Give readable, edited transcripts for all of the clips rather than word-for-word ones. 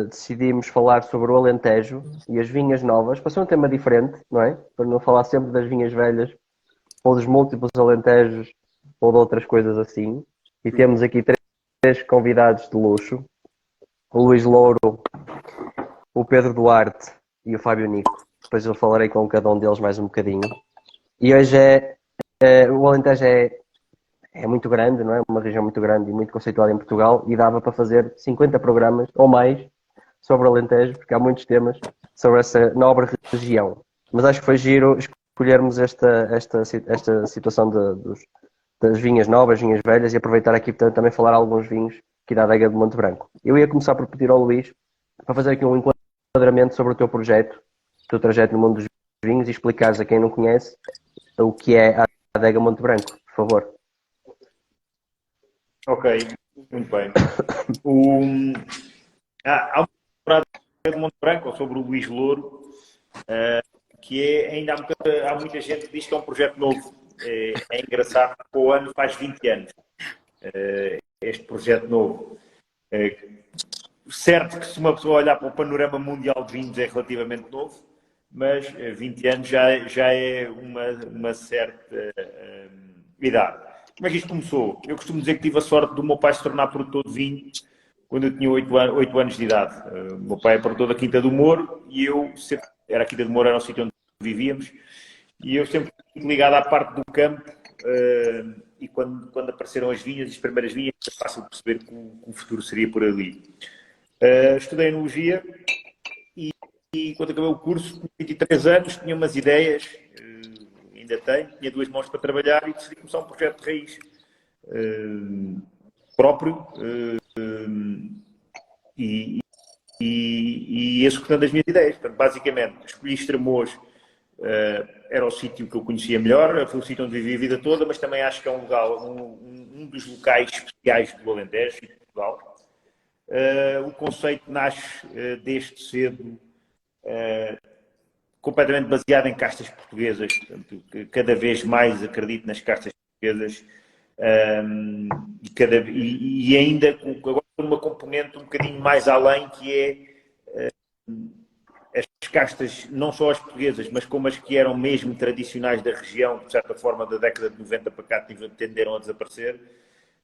decidimos falar sobre o Alentejo e as vinhas novas, para ser um tema diferente, não é? Para não falar sempre das vinhas velhas, ou dos múltiplos Alentejos, ou de outras coisas assim. E temos aqui três convidados de luxo: o Luís Louro, o Pedro Duarte e o Fábio Nico. Depois eu falarei com cada um deles mais um bocadinho. E hoje o Alentejo é muito grande, não é? Uma região muito grande e muito conceituada em Portugal, e dava para fazer 50 programas ou mais sobre o Alentejo, porque há muitos temas sobre essa nobre região. Mas acho que foi giro escolhermos esta situação das vinhas novas, vinhas velhas, e aproveitar aqui portanto, também falar alguns vinhos aqui da adega de Monte Branco. Eu ia começar por pedir ao Luís para fazer aqui um enquadramento sobre o teu projeto, o teu trajeto no mundo dos vinhos, e explicares a quem não conhece o que é a adega Monte Branco, por favor. Ok, muito bem. Há uma temporada de Monte Branco, sobre o Luís Louro, que ainda há muita gente que diz que é um projeto novo. É engraçado porque o ano faz 20 anos. Este projeto novo. Certo que se uma pessoa olhar para o panorama mundial de vinhos é relativamente novo, mas 20 anos já é uma certa idade. Como é que isto começou? Eu costumo dizer que tive a sorte do meu pai se tornar produtor de vinho quando eu tinha 8 anos de idade. O meu pai é produtor da Quinta do Moro e eu sempre... a Quinta do Moro era o sítio onde vivíamos, e eu sempre fui ligado à parte do campo, e quando apareceram as vinhas, as primeiras vinhas, é fácil perceber que o futuro seria por ali. Estudei enologia e quando acabei o curso, com 23 anos, tinha umas ideias, ainda tenho, tinha 2 mãos para trabalhar e decidi começar um projeto de raiz próprio, e executando as minhas ideias. Portanto, basicamente, escolhi Estremoz, era o sítio que eu conhecia melhor, foi o sítio onde vivi a vida toda, mas também acho que é um dos locais especiais do Alentejo e de Portugal. O conceito nasce desde cedo, completamente baseado em castas portuguesas. Portanto, cada vez mais acredito nas castas portuguesas, e ainda agora uma componente um bocadinho mais além, que é as castas, não só as portuguesas, mas como as que eram mesmo tradicionais da região, de certa forma da década de 90 para cá, tenderam a desaparecer.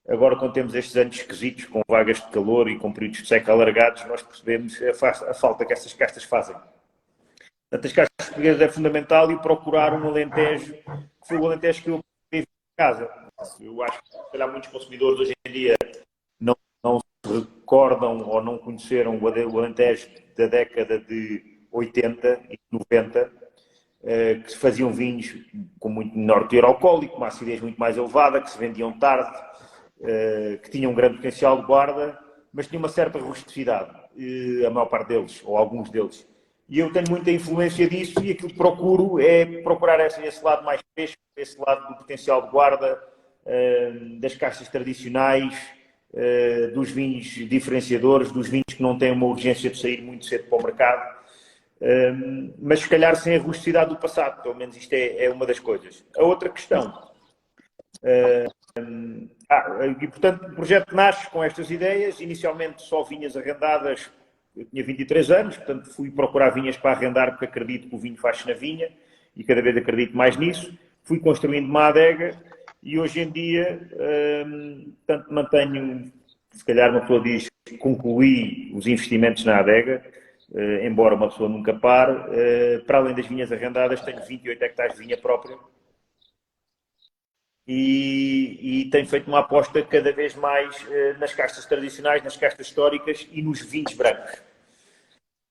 Agora, quando temos estes anos esquisitos, com vagas de calor e com períodos de seca alargados, nós percebemos a falta que essas castas fazem. Portanto, as castas portuguesas é fundamental, e procurar um Alentejo, que foi o Alentejo que eu vivi em casa. Eu acho que, se calhar, muitos consumidores hoje em dia não se recordam ou não conheceram o Alentejo da década de 80 e 90, que se faziam vinhos com muito menor teor alcoólico, uma acidez muito mais elevada, que se vendiam tarde, que tinham um grande potencial de guarda, mas tinham uma certa rusticidade, a maior parte deles, ou alguns deles. E eu tenho muita influência disso, e aquilo que procuro é procurar esse lado mais fresco, esse lado do potencial de guarda, das castas tradicionais, dos vinhos diferenciadores, dos vinhos que não têm uma urgência de sair muito cedo para o mercado, mas se calhar sem a rusticidade do passado. Pelo menos isto é uma das coisas. A outra questão... e portanto o projeto nasce com estas ideias. Inicialmente só vinhas arrendadas. Eu tinha 23 anos, portanto fui procurar vinhas para arrendar, porque acredito que o vinho faz-se na vinha, e cada vez acredito mais nisso. Fui construindo uma adega, e hoje em dia, portanto, mantenho, se calhar uma pessoa diz, concluí os investimentos na adega, embora uma pessoa nunca pare. Para além das vinhas arrendadas, tenho 28 hectares de vinha própria, e tenho feito uma aposta cada vez mais nas castas tradicionais, nas castas históricas e nos vinhos brancos.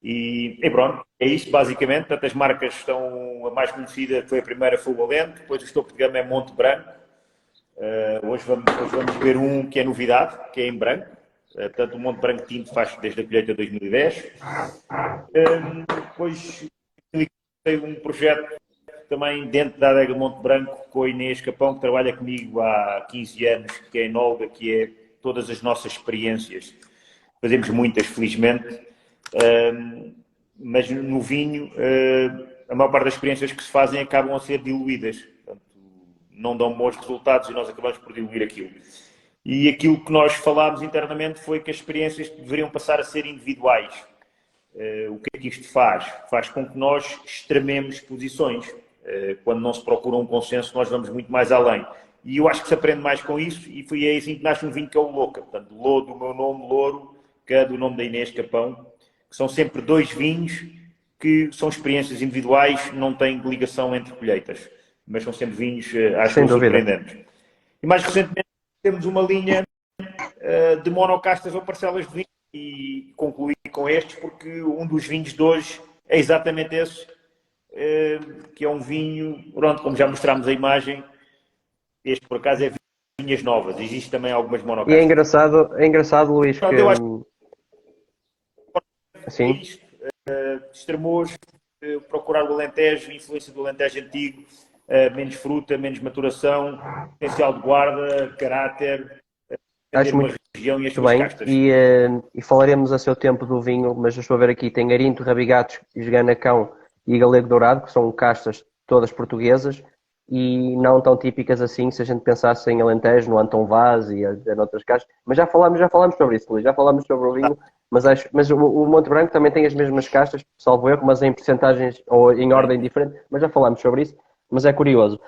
E pronto, é isso basicamente. Portanto, as marcas estão... A mais conhecida, que foi a primeira, foi o Alente, depois o topo de gama é Monte Branco. Hoje vamos ver um que é novidade, que é em branco. Portanto, o Monte Branco Tinto faz desde a colheita de 2010. Depois tem um projeto também dentro da adega de Monte Branco, com a Inês Capão, que trabalha comigo há 15 anos, que é enóloga, que é todas as nossas experiências. Fazemos muitas, felizmente, mas no vinho, a maior parte das experiências que se fazem acabam a ser diluídas. Portanto, não dão bons resultados, e nós acabamos por diluir aquilo. E aquilo que nós falámos internamente foi que as experiências deveriam passar a ser individuais. O que é que isto faz? Faz com que nós extrememos posições. Quando não se procura um consenso, nós vamos muito mais além. E eu acho que se aprende mais com isso, e foi aí assim que nasce um vinho que é o Louca. Portanto, Lô do meu nome, Louro, que é do nome da Inês Capão, que são sempre dois vinhos que são experiências individuais, não têm ligação entre colheitas, mas são sempre vinhos, acho Sem eu, dúvida. surpreendentes. E mais recentemente temos uma linha de monocastas ou parcelas de vinho, e concluí com estes porque um dos vinhos de hoje é exatamente esse, que é um vinho, pronto, como já mostramos a imagem, este por acaso é vinhas novas, existe também algumas E monocastas. é engraçado, Luís, que Eu acho que é assim, isto, extremos, procurar o Alentejo, influência do Alentejo antigo, menos fruta, menos maturação, potencial de guarda, caráter, entender acho uma muito região e as suas bem. castas. E falaremos a seu tempo do vinho, mas eu estou a ver aqui, tem Arinto, Rabigatos, Esganacão e Galego Dourado, que são castas todas portuguesas e não tão típicas assim, se a gente pensasse em Alentejo, no Antão Vaz e em outras castas. Mas já falámos sobre isso, Luís, já falámos sobre o vinho, mas o Monte Branco também tem as mesmas castas, salvo erro, mas em percentagens ou em ordem diferente, mas já falámos sobre isso, mas é curioso.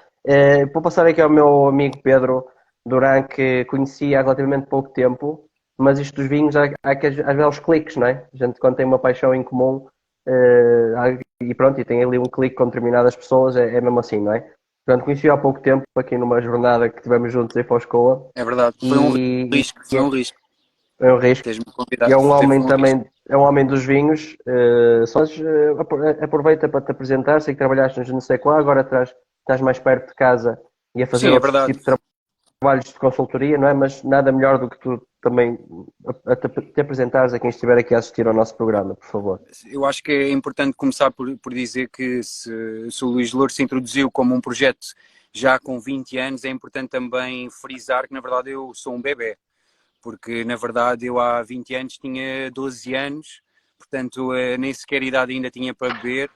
Vou passar aqui ao meu amigo Pedro Duran, que conheci há relativamente pouco tempo, mas isto dos vinhos, há que às vezes os cliques, não é? A gente quando tem uma paixão em comum e pronto, e tem ali um clique com determinadas pessoas, é mesmo assim, não é? Portanto, conheci há pouco tempo, aqui numa jornada que tivemos juntos em Foscoa, É verdade, foi um e, risco, e foi um risco é um risco. teres-me E convidado, é um foi homem um risco. também, é um homem dos vinhos. Só aproveita para te apresentar. Sei que trabalhaste no não sei qual, agora estás mais perto de casa e a fazer Sim, é outros verdade. tipos de trabalhos de consultoria, não é? Mas nada melhor do que tu também te apresentares a quem estiver aqui a assistir ao nosso programa, por favor. Eu acho que é importante começar por dizer que se o Luís Louro se introduziu como um projeto já com 20 anos, é importante também frisar que na verdade eu sou um bebê, porque na verdade eu há 20 anos tinha 12 anos, portanto nem sequer idade ainda tinha para beber.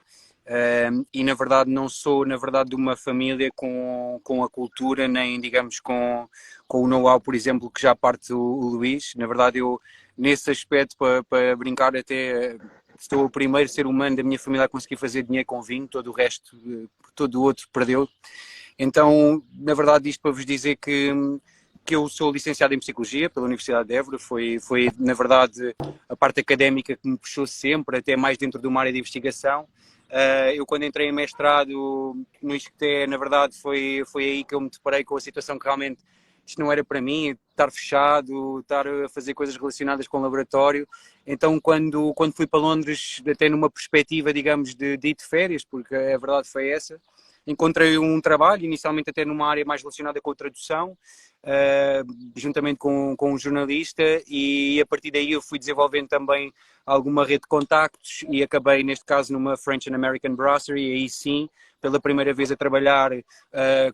E na verdade não sou na verdade de uma família com a cultura nem digamos com o know-how, por exemplo, que já parte o Luís. Na verdade eu nesse aspecto, para brincar, até sou o primeiro ser humano da minha família a conseguir fazer dinheiro com vinho, todo o resto, todo o outro perdeu. Então, na verdade, isto para vos dizer que eu sou licenciado em Psicologia pela Universidade de Évora, foi na verdade a parte académica que me puxou sempre, até mais dentro de uma área de investigação. Eu quando entrei em mestrado no ISCTE, na verdade foi aí que eu me deparei com a situação que realmente isto não era para mim, estar fechado, estar a fazer coisas relacionadas com o laboratório. Então quando fui para Londres, até numa perspectiva, digamos, de ir de férias, porque a verdade foi essa, encontrei um trabalho, inicialmente até numa área mais relacionada com a tradução, juntamente com um jornalista, e a partir daí eu fui desenvolvendo também alguma rede de contactos e acabei, neste caso, numa French and American Brasserie, e aí sim, pela primeira vez a trabalhar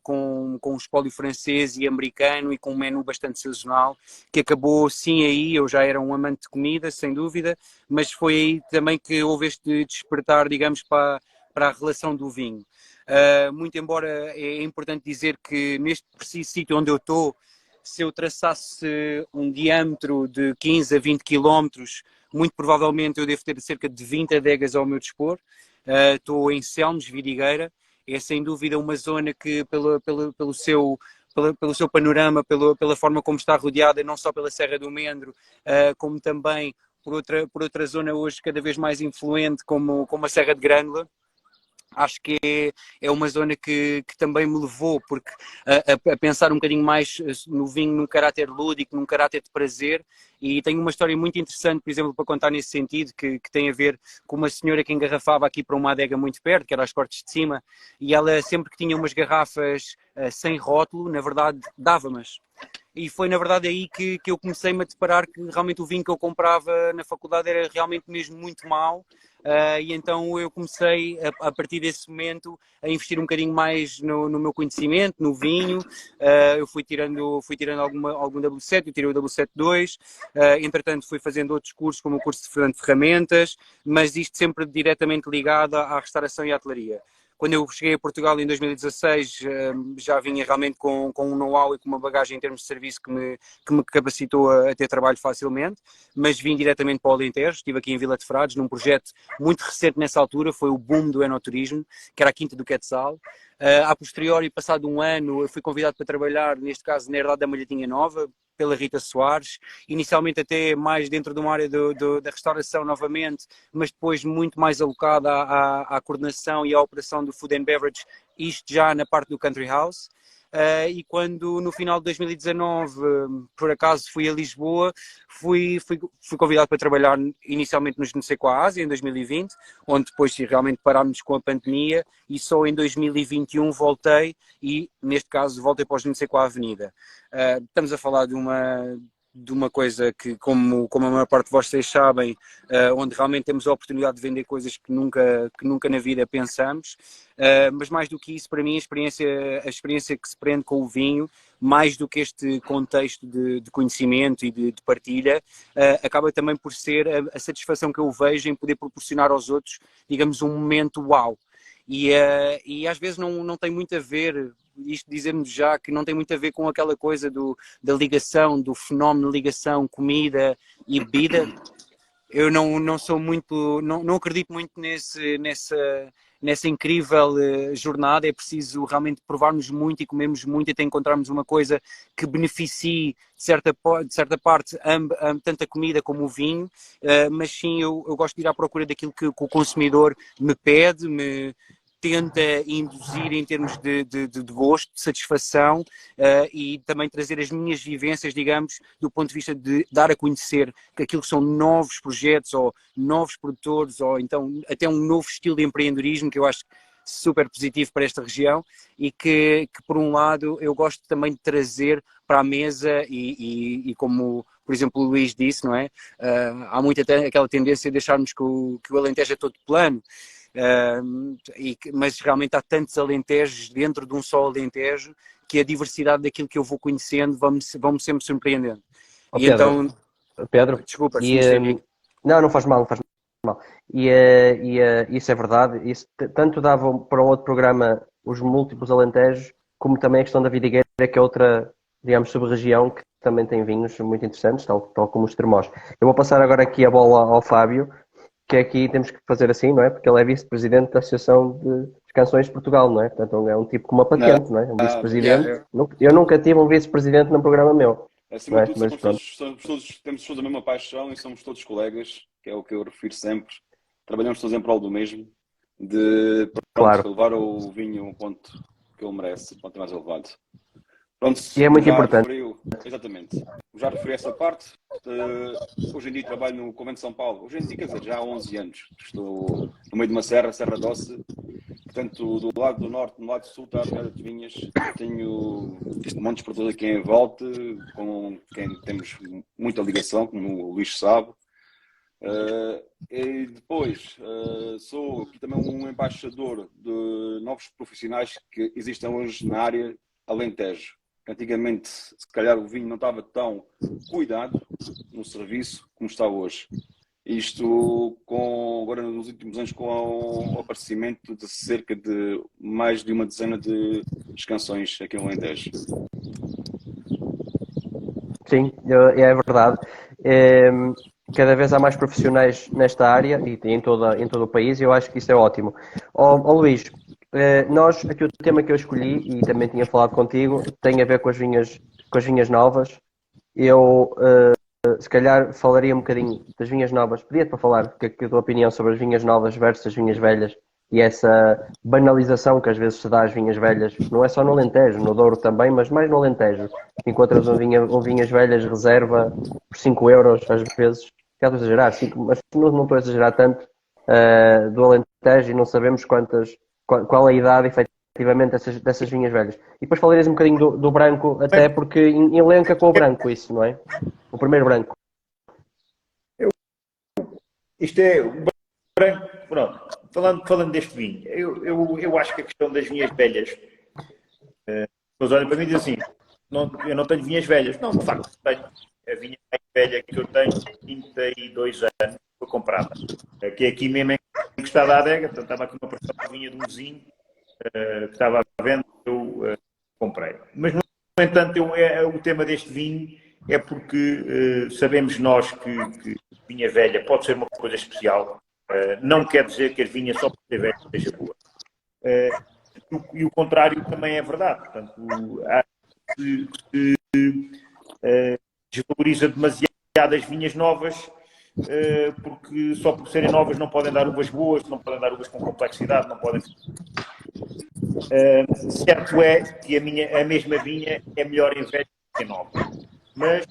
com um espólio francês e americano e com um menu bastante sazonal, que acabou sim aí, eu já era um amante de comida, sem dúvida, mas foi aí também que houve este despertar, digamos, para a relação do vinho. Muito embora é importante dizer que neste preciso sítio onde eu estou, se eu traçasse um diâmetro de 15 a 20 quilómetros, muito provavelmente eu devo ter cerca de 20 adegas ao meu dispor. Estou em Selmes, Vidigueira, é sem dúvida uma zona que pelo seu panorama, pela forma como está rodeada, não só pela Serra do Mendro, como também por outra zona hoje cada vez mais influente, como a Serra de Grândola. Acho que é uma zona que também me levou porque a pensar um bocadinho mais no vinho num caráter lúdico, num caráter de prazer, e tenho uma história muito interessante, por exemplo, para contar nesse sentido, que tem a ver com uma senhora que engarrafava aqui para uma adega muito perto, que era as Cortes de Cima, e ela sempre que tinha umas garrafas sem rótulo, na verdade dava-mas. E foi na verdade aí que eu comecei-me a deparar que realmente o vinho que eu comprava na faculdade era realmente mesmo muito mau. E então eu comecei a partir desse momento a investir um bocadinho mais no meu conhecimento, no vinho. Eu fui tirando algum W7, eu tirei o W7-2, entretanto fui fazendo outros cursos como o curso de Ferramentas, mas isto sempre diretamente ligado à restauração e à hotelaria. quando eu cheguei a Portugal em 2016, já vinha realmente com um know-how e com uma bagagem em termos de serviço que me capacitou a ter trabalho facilmente, mas vim diretamente para o Alentejo, estive aqui em Vila de Frades, num projeto muito recente nessa altura, foi o boom do enoturismo, que era a Quinta do Quetzal. A posteriori, passado um ano, eu fui convidado para trabalhar, neste caso, na Herdade da Malhadinha Nova, pela Rita Soares, inicialmente até mais dentro de uma área da restauração novamente, mas depois muito mais alocada à coordenação e à operação do Food and Beverage, isto já na parte do Country House. E quando no final de 2019, por acaso fui a Lisboa, fui convidado para trabalhar inicialmente nos Nseco Ásia em 2020, onde depois realmente parámos com a pandemia e só em 2021 voltei e neste caso voltei para os Nseco Avenida. Estamos a falar de uma coisa que, como a maior parte de vocês sabem, onde realmente temos a oportunidade de vender coisas que nunca na vida pensamos, mas mais do que isso, para mim, a experiência que se prende com o vinho, mais do que este contexto de conhecimento e de partilha, acaba também por ser a satisfação que eu vejo em poder proporcionar aos outros, digamos, um momento uau. E às vezes não tem muito a ver, isto dizemos já, que não tem muito a ver com aquela coisa da ligação, do fenómeno de ligação, comida e bebida. Eu não sou muito, não acredito muito nessa incrível jornada. É preciso realmente provarmos muito e comermos muito até encontrarmos uma coisa que beneficie de certa parte tanto a comida como o vinho, mas sim eu gosto de ir à procura daquilo que o consumidor me pede, me tenta induzir em termos de gosto, de satisfação, e também trazer as minhas vivências, digamos, do ponto de vista de dar a conhecer que aquilo que são novos projetos ou novos produtores ou então até um novo estilo de empreendedorismo que eu acho super positivo para esta região e que por um lado eu gosto também de trazer para a mesa e como por exemplo o Luís disse, não é? Há muito até aquela tendência de deixarmos que o Alentejo é todo plano. Mas realmente há tantos alentejos dentro de um só alentejo que a diversidade daquilo que eu vou conhecendo vão-me sempre surpreendendo. Oh, E Pedro, então, Pedro, desculpa, e, sim, Henrique. não faz mal, não faz mal. Isso é verdade. Isso tanto dava para um outro programa os múltiplos alentejos, como também a questão da vidigueira, que é outra, digamos, sub-região que também tem vinhos muito interessantes, tal como os termós. Eu vou passar agora aqui a bola ao Fábio, que aqui temos que fazer assim, não é? Porque ele é vice-presidente da Associação de Canções de Portugal, não é? Portanto, é um tipo com uma patente, não é? Um vice-presidente. Eu nunca tive um vice-presidente num programa meu. Acima É? de tudo, temos todos a mesma paixão e somos todos colegas, que é o que eu refiro sempre. Trabalhamos todos em prol do mesmo, de Claro. levar o vinho a um ponto que ele merece, o ponto mais elevado. Pronto, E é muito importante. Exatamente. Já referi essa parte. Hoje em dia trabalho no Convento de São Paulo. Hoje em dia, quer dizer, já há 11 anos. Estou no meio de uma serra, Serra Doce. Portanto, do lado do norte, do lado do sul, está a Regada de Vinhas. Tenho montes de produtores aqui em volta, com quem temos muita ligação, como o Luís sabe. E depois, sou aqui também um embaixador de novos profissionais que existem hoje na área Alentejo. Antigamente, se calhar, o vinho não estava tão cuidado no serviço como está hoje. Isto, agora nos últimos anos, com o aparecimento de cerca de mais de uma dezena de canções aqui no Alentejo. Sim, é verdade. Cada vez há mais profissionais nesta área e em todo o país e eu acho que isso é ótimo. Luís, aqui o tema que eu escolhi e também tinha falado contigo tem a ver com as vinhas novas. Eu se calhar falaria um bocadinho das vinhas novas. Pedia-te para falar que a tua opinião sobre as vinhas novas versus as vinhas velhas e essa banalização que às vezes se dá às vinhas velhas, não é só no Alentejo, no Douro também, mas mais no Alentejo. Encontras vinhas velhas reserva por 5 euros às vezes. Estou a exagerar, mas não estou a exagerar tanto do Alentejo e não sabemos qual a idade efetivamente dessas vinhas velhas. E depois falarias um bocadinho do branco, até porque elenca com o branco isso, não é? O primeiro branco. Isto é o branco, pronto. Falando deste vinho, eu acho que a questão das vinhas velhas, mas olhem para mim e dizem assim, eu não tenho vinhas velhas. Não, de facto, tenho. A vinha mais velha que eu tenho, 32 anos, foi comprada. Que é aqui mesmo encostada à adega, portanto estava aqui uma porção de vinha de um vizinho, que estava à venda, eu comprei. Mas, no entanto, o tema deste vinho é porque sabemos nós que vinha velha pode ser uma coisa especial. Não quer dizer que a vinha só por ser velha seja boa. E o contrário também é verdade. Portanto, se desvaloriza demasiado as vinhas novas, porque só por serem novas não podem dar uvas boas, não podem dar uvas com complexidade, não podem. Certo é que a mesma vinha é melhor em velha que em nova. Mas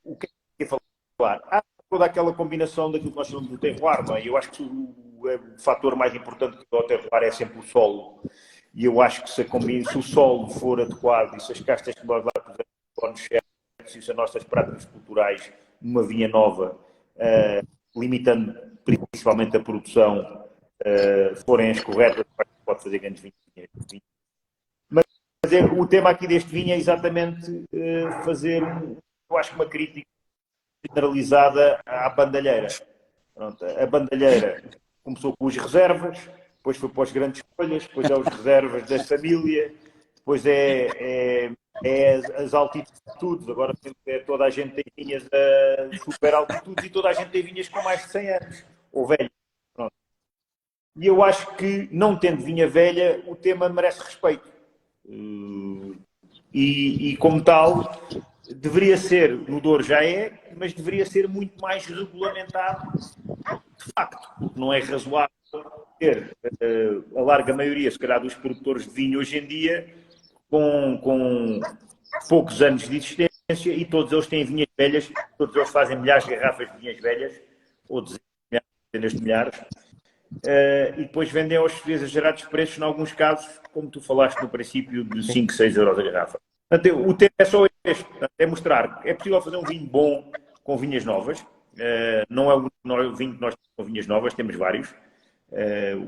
o que é que eu falar? Há toda aquela combinação daquilo que nós chamamos do terroir, não é? Eu acho que o fator mais importante do terroir é sempre o solo. E eu acho que se o solo for adequado e se as castas que nós lá pusemos certos e se as nossas práticas culturais numa vinha nova, limitando principalmente a produção, forem as corretas, pode fazer grandes vinhos. Mas o tema aqui deste vinho é exatamente fazer, eu acho que uma crítica generalizada à bandalheira. Pronto, a bandalheira começou com as reservas, depois foi para as grandes escolhas, depois é os reservas da família, depois é as altitudes. Agora toda a gente tem vinhas a super altitudes e toda a gente tem vinhas com mais de 100 anos, ou velhas. Pronto. E eu acho que, não tendo vinha velha, o tema merece respeito. E como tal, deveria ser, no Douro já é, mas deveria ser muito mais regulamentado, de facto, porque não é razoável ter a larga maioria, se calhar, dos produtores de vinho hoje em dia, com poucos anos de existência, e todos eles têm vinhas velhas, todos eles fazem milhares de garrafas de vinhas velhas, ou dezenas de milhares, e depois vendem aos exagerados preços, em alguns casos, como tu falaste no princípio, de 5, 6 euros a garrafa. Portanto, o tema é só este, é mostrar que é possível fazer um vinho bom com vinhas novas. Não é o vinho que nós temos com vinhas novas, temos vários.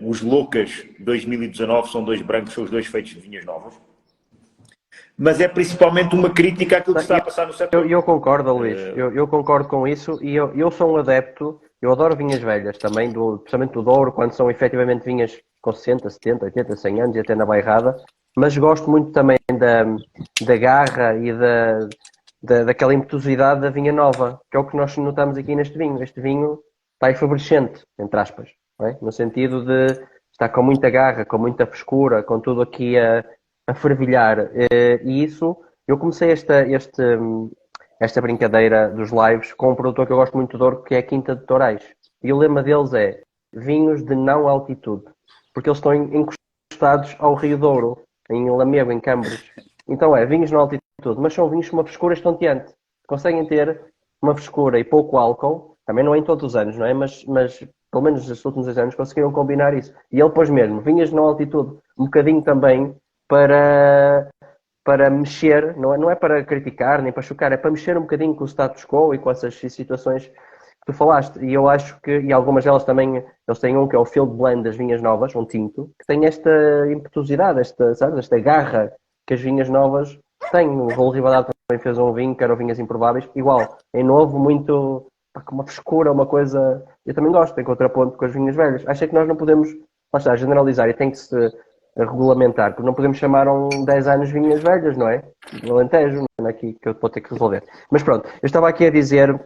Os Loucas 2019 são 2 brancos, são os 2 feitos de vinhas novas. Mas é principalmente uma crítica àquilo que está a passar no setor. Eu concordo, Luís. Eu concordo com isso e eu sou um adepto. Eu adoro vinhas velhas também, principalmente do Douro, quando são efetivamente vinhas com 60, 70, 80, 100 anos e até na bairrada. Mas gosto muito também da garra e daquela impetuosidade da vinha nova, que é o que nós notamos aqui neste vinho. Este vinho está efervescente, entre aspas, não é? No sentido de estar com muita garra, com muita frescura, com tudo aqui a fervilhar. E isso, eu comecei esta brincadeira dos lives com um produtor que eu gosto muito de Douro, que é a Quinta de Torais. E o lema deles é vinhos de não altitude, porque eles estão encostados ao Rio Douro, em Lamego, em Câmara. Então vinhos de não altitude, mas são vinhos com uma frescura estonteante. Conseguem ter uma frescura e pouco álcool, também não é em todos os anos, não é? Mas pelo menos nos últimos 2 anos conseguiram combinar isso. E ele pôs mesmo vinhas de não altitude, um bocadinho também para mexer, não é para criticar nem para chocar, é para mexer um bocadinho com o status quo e com essas situações que tu falaste. E eu acho que, e algumas delas também, eles têm um que é o Field Blend das vinhas novas, um tinto, que tem esta impetuosidade, esta garra que as vinhas novas têm. O Raul Rivadavia também fez um vinho que eram vinhas improváveis, igual, em novo, muito, com uma frescura, uma coisa. Eu também gosto, em contraponto com as vinhas velhas. Acho que nós não podemos, lá está, generalizar e tem que se regulamentar, porque não podemos chamar 10 anos vinhas velhas, não é? No Alentejo, não é aqui que eu vou ter que resolver. Mas pronto, eu estava aqui a dizer,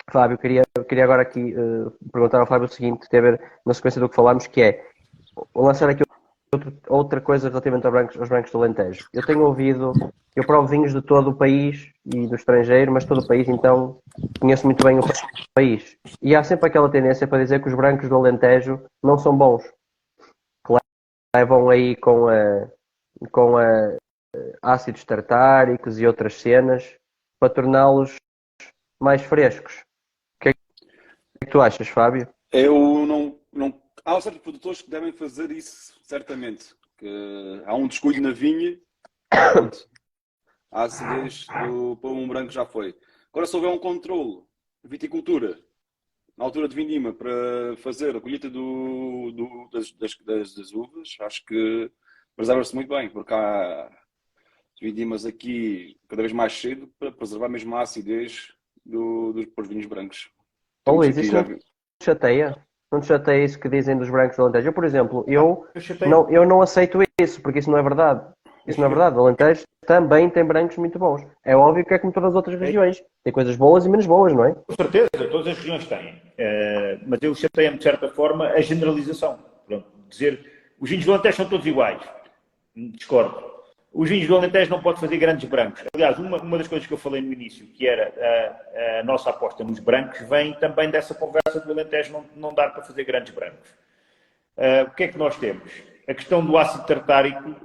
Fábio, queria agora aqui perguntar ao Fábio o seguinte, ter a ver na sequência do que falámos, que é lançar aqui outra coisa relativamente aos brancos do Alentejo. Eu tenho ouvido, eu provo vinhos de todo o país e do estrangeiro, mas todo o país, então conheço muito bem o país. E há sempre aquela tendência para dizer que os brancos do Alentejo não são bons. Levam aí com ácidos tartáricos e outras cenas para torná-los mais frescos. O que é que tu achas, Fábio? Eu não. Há certos produtores que devem fazer isso, certamente. Que há um descuido na vinha, a acidez do pão branco já foi. Agora, se houver um controle de viticultura, na altura de vindima, para fazer a colheita das uvas, acho que preserva-se muito bem, porque há vindimas aqui cada vez mais cedo para preservar mesmo a acidez dos vinhos brancos. Luís, isso não te chateia? Não te chateia isso que dizem dos brancos do Alentejo? Eu, por exemplo, Eu eu não aceito isso, porque isso não é verdade. Isso não é verdade. O Alentejo também tem brancos muito bons. É óbvio que é como todas as outras regiões. Tem coisas boas e menos boas, não é? Com certeza, todas as regiões têm. Mas eu chateia-me, de certa forma, a generalização. Pronto, dizer os vinhos do Alentejo são todos iguais. Discordo. Os vinhos do Alentejo não podem fazer grandes brancos. Aliás, uma das coisas que eu falei no início, que era a nossa aposta nos brancos, vem também dessa conversa do Alentejo não dar para fazer grandes brancos. O que é que nós temos? A questão do ácido tartárico,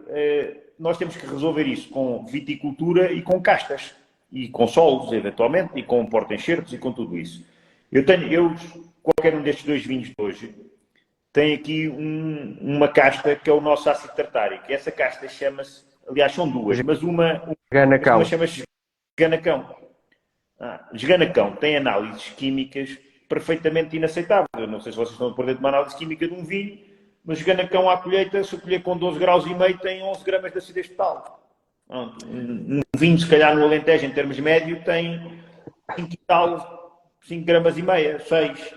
nós temos que resolver isso com viticultura e com castas. E com solos, eventualmente, e com porta-enxertos e com tudo isso. Qualquer um destes dois vinhos de hoje, tem aqui uma casta que é o nosso ácido tartárico. Essa casta chama-se, aliás, são duas, mas uma chama-se Ganacão. Esganacão tem análises químicas perfeitamente inaceitáveis. Eu não sei se vocês estão por dentro de uma análise química de um vinho, mas Esganacão à colheita, se eu colher com 12 graus e meio, tem 11 gramas de acidez total. Um vinho, se calhar, no Alentejo, em termos médio, tem 5 e tal, 5 gramas e meia, 6.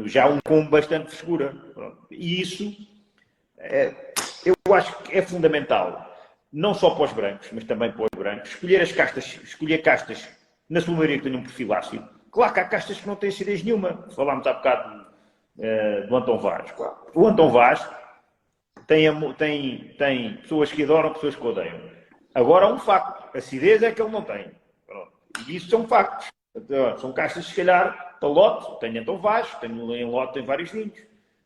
Já um com bastante frescura. E isso, eu acho que é fundamental. Não só para os brancos, mas também para os brancos. Escolher castas, na sua maioria, que tenham um perfil ácido. Claro que há castas que não têm acidez nenhuma. Falámos há bocado do Antão Vaz. O Antão Vaz tem pessoas que adoram, pessoas que odeiam. Agora, há um facto. Acidez é que ele não tem. Pronto. E isso são factos. São castas, se calhar, para lote. Tem Antão Vaz, em lote tem vários vinhos.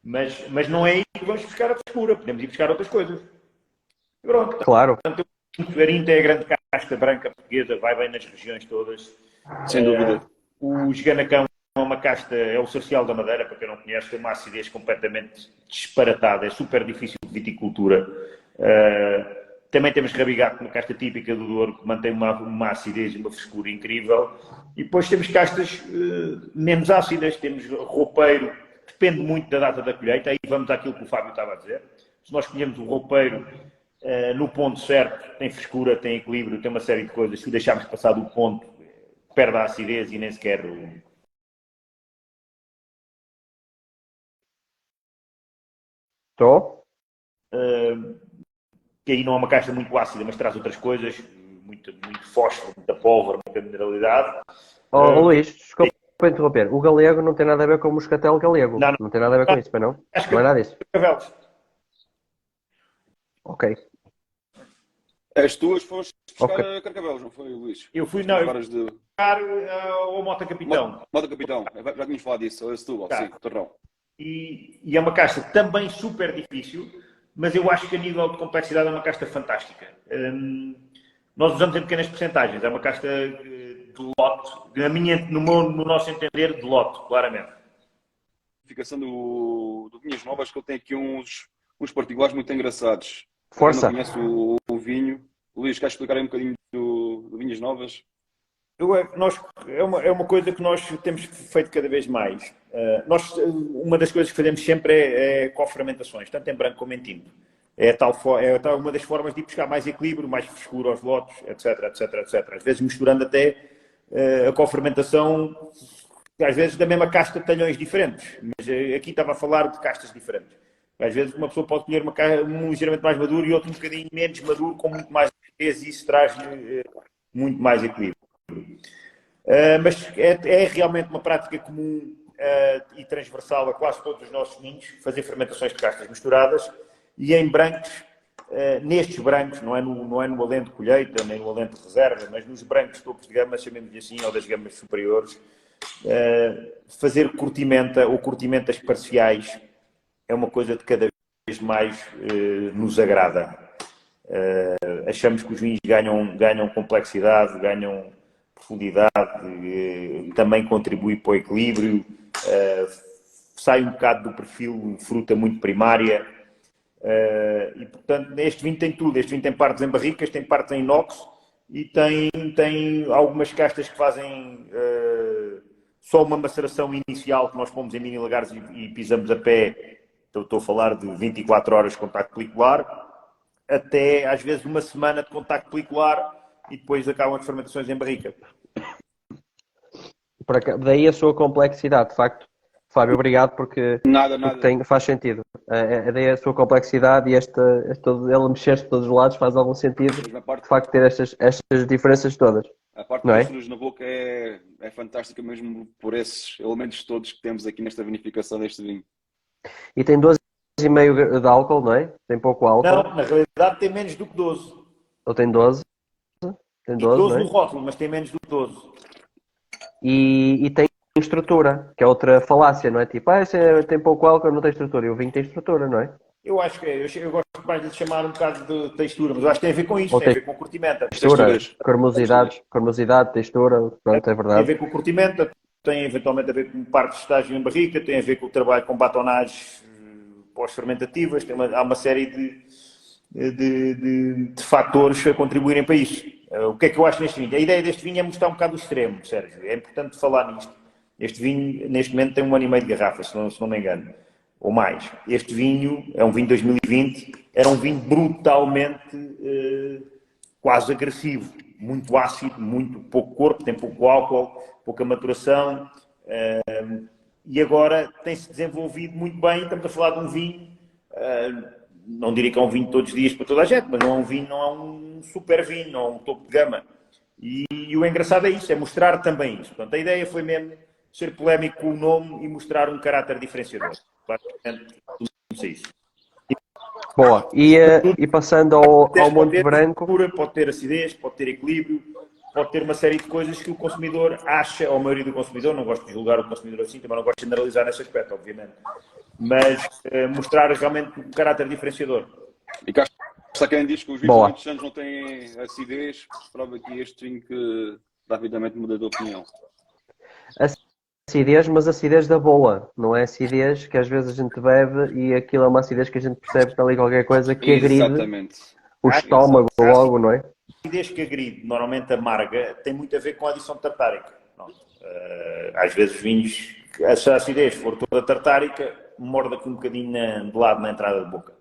Mas não é aí que vamos buscar a frescura. Podemos ir buscar outras coisas. Pronto. Claro. Portanto, o Arinta é a grande casta branca portuguesa, vai bem nas regiões todas. Sem dúvida. O Esganacão é uma casta, é o Cercial da Madeira, para quem não conhece, tem uma acidez completamente disparatada, é super difícil de viticultura. Também temos Rabigato, uma casta típica do Douro, que mantém uma acidez e uma frescura incrível. E depois temos castas menos ácidas, temos Roupeiro, depende muito da data da colheita, aí vamos àquilo que o Fábio estava a dizer. Se nós escolhemos o Roupeiro no ponto certo, tem frescura, tem equilíbrio, tem uma série de coisas. Se o deixarmos passar do ponto, perde a acidez e nem sequer... Estou? Que aí não é uma casta muito ácida, mas traz outras coisas, muito fósforo, muita pólvora, muita mineralidade. Luís, desculpa interromper. O galego não tem nada a ver com o moscatel galego. Não tem nada a ver com isso, mas não? Acho que não é nada disso. Carcavelos. Ok. As tuas foste buscar a Carcavelos, não foi, Luís? Eu fui, buscar ao Mota Capitão. Mota Capitão, já tínhamos falado disso, é Setúbal, sim, Torrão. E é uma casta também super difícil, mas eu acho que a nível de complexidade é uma casta fantástica. Nós usamos em pequenas porcentagens, é uma casta de lote, no nosso entender, de lote, claramente. A identificação do Vinhas Novas, que ele tem aqui uns particulares muito engraçados. Força! Quem não conhece o vinho. Luís, queres explicar aí um bocadinho do Vinhas Novas? É uma coisa que nós temos feito cada vez mais. Uma das coisas que fazemos sempre é co-fermentações, tanto em branco como em tinto. É uma das formas de ir buscar mais equilíbrio, mais frescura aos lotes, etc. Às vezes misturando até a co-fermentação, às vezes da mesma casta de talhões diferentes. Mas aqui estava a falar de castas diferentes. Às vezes uma pessoa pode colher um ligeiramente mais maduro e outro um bocadinho menos maduro, com muito mais acidez, e isso traz-lhe muito mais equilíbrio. Mas é realmente uma prática comum e transversal a quase todos os nossos vinhos, fazer fermentações de castas misturadas, e em brancos, nestes brancos, não é no alento de colheita, nem no alento de reserva, mas nos brancos topos de gama, chamemos-lhe assim, ou das gamas superiores, fazer curtimenta ou curtimentas parciais é uma coisa que cada vez mais nos agrada. Achamos que os vinhos ganham complexidade, ganham profundidade, também contribui para o equilíbrio, sai um bocado do perfil fruta muito primária, e portanto este vinho tem tudo. Este vinho tem partes em barricas, tem partes em inox e tem algumas castas que fazem só uma maceração inicial, que nós pomos em mini lagares e pisamos a pé. Estou a falar de 24 horas de contacto pelicular, até às vezes uma semana de contacto pelicular, e depois acabam as fermentações em barrica. Daí a sua complexidade, de facto. Fábio, obrigado porque, Nada, porque nada. faz sentido. A sua complexidade e ele mexer-se de todos os lados faz algum sentido, Mesmo de facto, ter estas diferenças todas, a parte não dos é? frutos na boca é fantástica mesmo por esses elementos todos que temos aqui nesta vinificação deste vinho. E tem 12,5 de álcool, não é? Tem pouco álcool. Não, na realidade tem menos do que 12. Ou tem 12? Tem E 12, 12 não no é? rótulo, mas tem menos do que 12. E tem estrutura, que é outra falácia, não é? Tipo, tem pouco álcool, não tem estrutura. E o vinho tem estrutura, não é? Eu acho que eu gosto mais de lhe chamar um bocado de textura, mas eu acho que tem a ver com isso, Ou tem a tem ver com curtimento. textura, Texturas. cremosidade, textura, pronto, é Tem a verdade. ver com o curtimento, tem eventualmente a ver com parte de estágio em barrica, tem a ver com o trabalho com batonagens pós-fermentativas, há uma série de fatores a contribuírem para isso. O que é que eu acho neste vinho? A ideia deste vinho é mostrar um bocado o extremo, Sérgio. É importante falar nisto. Este vinho, neste momento, tem 1 ano e meio de garrafa, se não me engano, ou mais. Este vinho é um vinho de 2020, era um vinho brutalmente quase agressivo, muito ácido, muito pouco corpo, tem pouco álcool, pouca maturação, e agora tem-se desenvolvido muito bem. Estamos a falar de um vinho, não diria que é um vinho todos os dias para toda a gente, mas não é um vinho, não é um super vinho, não é um topo de gama. E o engraçado é isso, é mostrar também isso. Portanto, a ideia foi mesmo ser polémico com o nome e mostrar um caráter diferenciador. Basicamente, tudo isso. Boa. E passando ao Monte Branco, Pode ter acidez, pode ter equilíbrio, pode ter uma série de coisas que o consumidor acha, ou a maioria do consumidor, não gosto de julgar o consumidor assim, também não gosto de generalizar nesse aspecto, obviamente, mas mostrar realmente um caráter diferenciador. E cá está quem diz que os vinhos muitos anos não têm acidez, prova aqui este vinho que rapidamente muda de opinião. Acidez, mas acidez da boa, não é acidez que às vezes a gente bebe e aquilo é uma acidez que a gente percebe que está ali qualquer coisa que agride Exatamente. o estômago logo, não é? A acidez que agride, normalmente amarga, tem muito a ver com a adição tartárica. Às vezes vinhos, se a acidez for toda tartárica, morde aqui um bocadinho de lado na entrada de boca.